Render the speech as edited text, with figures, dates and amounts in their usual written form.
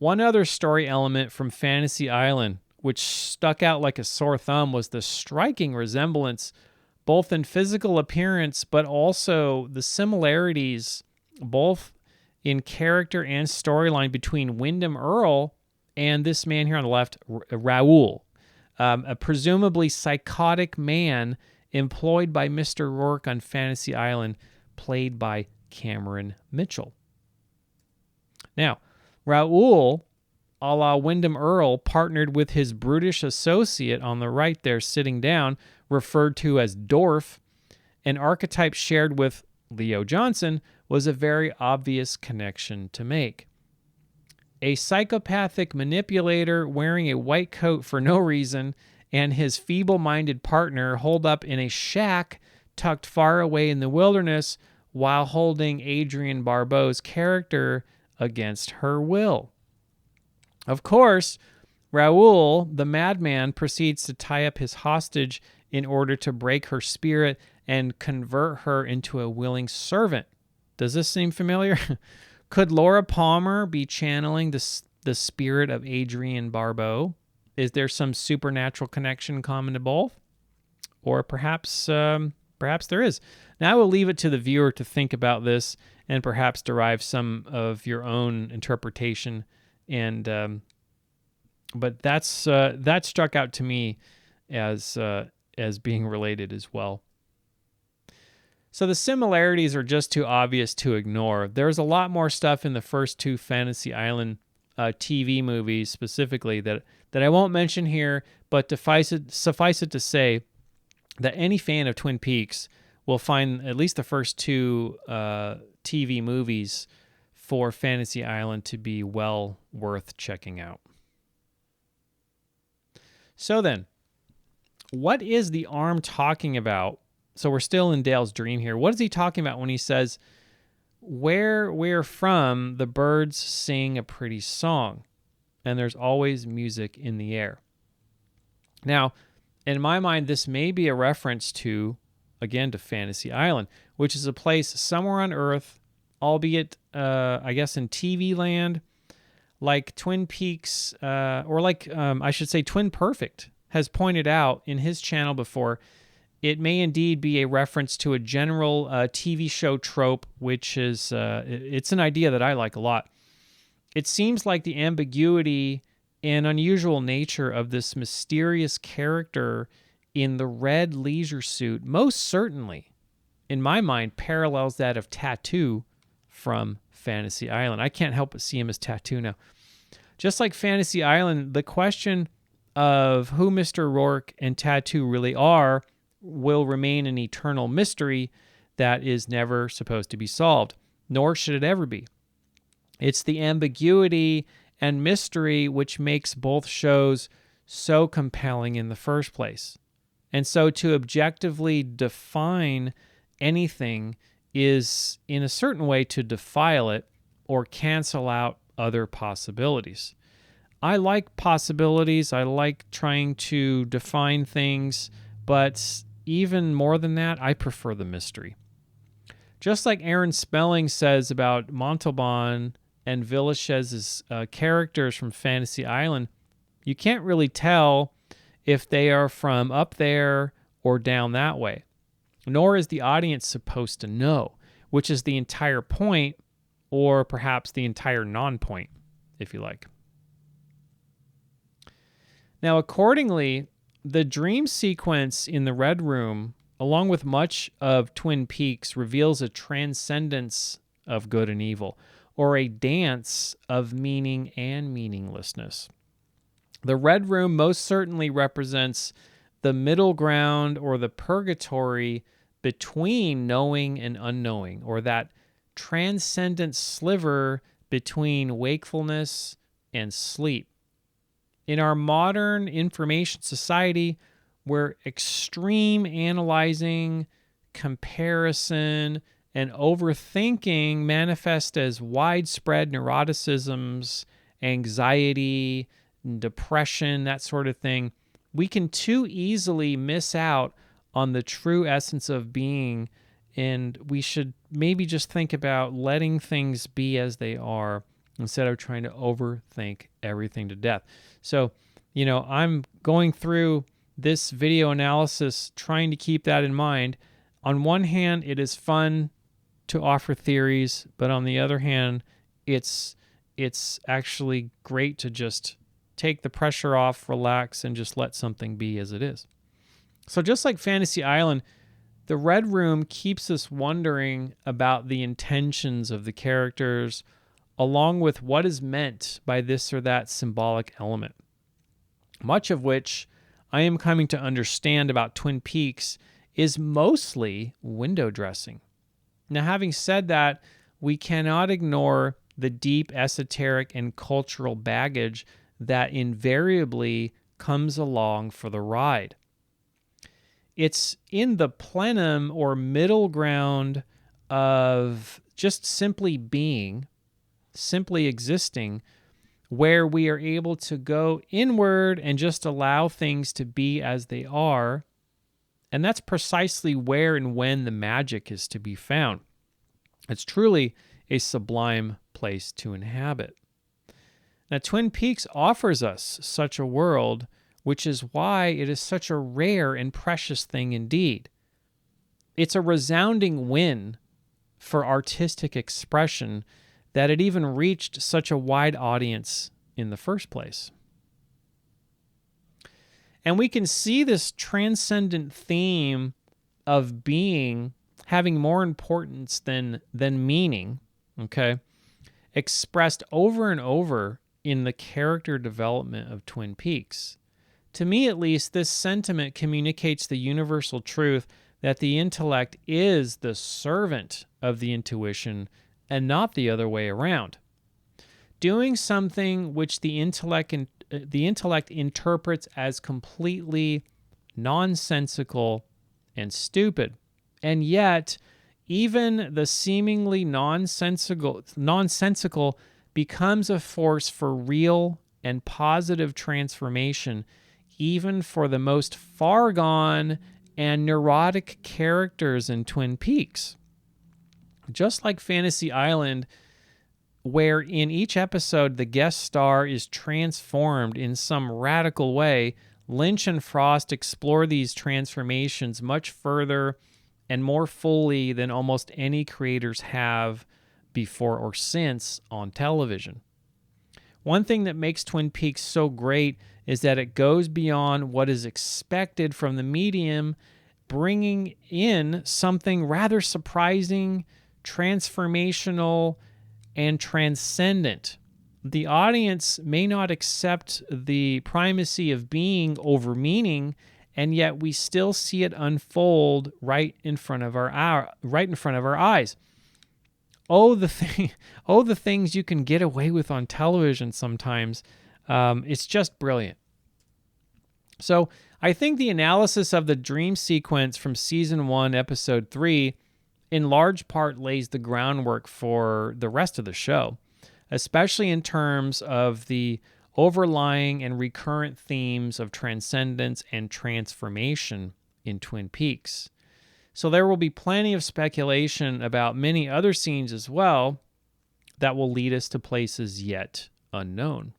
One other story element from Fantasy Island, which stuck out like a sore thumb, was the striking resemblance, both in physical appearance, but also the similarities, both in character and storyline, between Wyndham Earl and this man here on the left, Raoul, a presumably psychotic man employed by Mr. Rourke on Fantasy Island, played by Cameron Mitchell. Now, Raoul, a la Wyndham Earl, partnered with his brutish associate on the right there sitting down, referred to as Dorf, an archetype shared with Leo Johnson, was a very obvious connection to make. A psychopathic manipulator wearing a white coat for no reason and his feeble-minded partner holed up in a shack tucked far away in the wilderness while holding Adrienne Barbeau's character against her will. Of course, Raoul, the madman, proceeds to tie up his hostage in order to break her spirit and convert her into a willing servant. Does this seem familiar? Could Laura Palmer be channeling the spirit of Adrienne Barbeau? Is there some supernatural connection common to both? Or perhaps there is. Now I will leave it to the viewer to think about this and perhaps derive some of your own interpretation. And but that struck out to me as being related as well. So the similarities are just too obvious to ignore. There's a lot more stuff in the first two Fantasy Island TV movies specifically that I won't mention here, but suffice it to say that any fan of Twin Peaks will find at least the first two TV movies for Fantasy Island to be well worth checking out. So then, what is the arm talking about? So we're still in Dale's dream here. What is he talking about when he says, where we're from, the birds sing a pretty song, and there's always music in the air? Now, in my mind, this may be a reference to Fantasy Island, which is a place somewhere on Earth, albeit, I guess, in TV land, like Twin Peaks, or like, I should say, Twin Perfect has pointed out in his channel before. It may indeed be a reference to a general TV show trope, which is, it's an idea that I like a lot. It seems like the ambiguity and unusual nature of this mysterious character in the red leisure suit most certainly, in my mind, parallels that of Tattoo from Fantasy Island. I can't help but see him as Tattoo now. Just like Fantasy Island, the question of who Mr. Rourke and Tattoo really are will remain an eternal mystery that is never supposed to be solved, nor should it ever be. It's the ambiguity and mystery which makes both shows so compelling in the first place. And so to objectively define anything is, in a certain way, to defile it or cancel out other possibilities. I like possibilities. I like trying to define things, but even more than that, I prefer the mystery. Just like Aaron Spelling says about Montalban and Villachez's characters from Fantasy Island, you can't really tell if they are from up there or down that way, nor is the audience supposed to know, which is the entire point, or perhaps the entire non-point, if you like. Now, accordingly, the dream sequence in the Red Room, along with much of Twin Peaks, reveals a transcendence of good and evil, or a dance of meaning and meaninglessness. The Red Room most certainly represents the middle ground or the purgatory between knowing and unknowing, or that transcendent sliver between wakefulness and sleep. In our modern information society, where extreme analyzing, comparison, and overthinking manifest as widespread neuroticisms, anxiety, depression, that sort of thing, we can too easily miss out on the true essence of being, and we should maybe just think about letting things be as they are instead of trying to overthink everything to death. So, I'm going through this video analysis trying to keep that in mind. On one hand, it is fun to offer theories, but on the other hand, it's actually great to just take the pressure off, relax, and just let something be as it is. So just like Fantasy Island, the Red Room keeps us wondering about the intentions of the characters, along with what is meant by this or that symbolic element. Much of which I am coming to understand about Twin Peaks is mostly window dressing. Now, having said that, we cannot ignore the deep esoteric and cultural baggage that invariably comes along for the ride. It's in the plenum or middle ground of just simply being, simply existing, where we are able to go inward and just allow things to be as they are. And that's precisely where and when the magic is to be found. It's truly a sublime place to inhabit. Now, Twin Peaks offers us such a world, which is why it is such a rare and precious thing indeed. It's a resounding win for artistic expression that it even reached such a wide audience in the first place. And we can see this transcendent theme of being having more importance than meaning, okay, expressed over and over in the character development of Twin Peaks. To me, at least, this sentiment communicates the universal truth that the intellect is the servant of the intuition and not the other way around. Doing something which the intellect interprets as completely nonsensical and stupid. And yet, even the seemingly nonsensical becomes a force for real and positive transformation, even for the most far-gone and neurotic characters in Twin Peaks. Just like Fantasy Island, where in each episode the guest star is transformed in some radical way, Lynch and Frost explore these transformations much further and more fully than almost any creators have before or since on television. One thing that makes Twin Peaks so great is that it goes beyond what is expected from the medium, bringing in something rather surprising, transformational, and transcendent. The audience may not accept the primacy of being over meaning, and yet we still see it unfold right in front of our eyes. Oh, the things you can get away with on television sometimes. It's just brilliant. So I think the analysis of the dream sequence from Season 1, Episode 3, in large part lays the groundwork for the rest of the show, especially in terms of the overlying and recurrent themes of transcendence and transformation in Twin Peaks. So there will be plenty of speculation about many other scenes as well that will lead us to places yet unknown.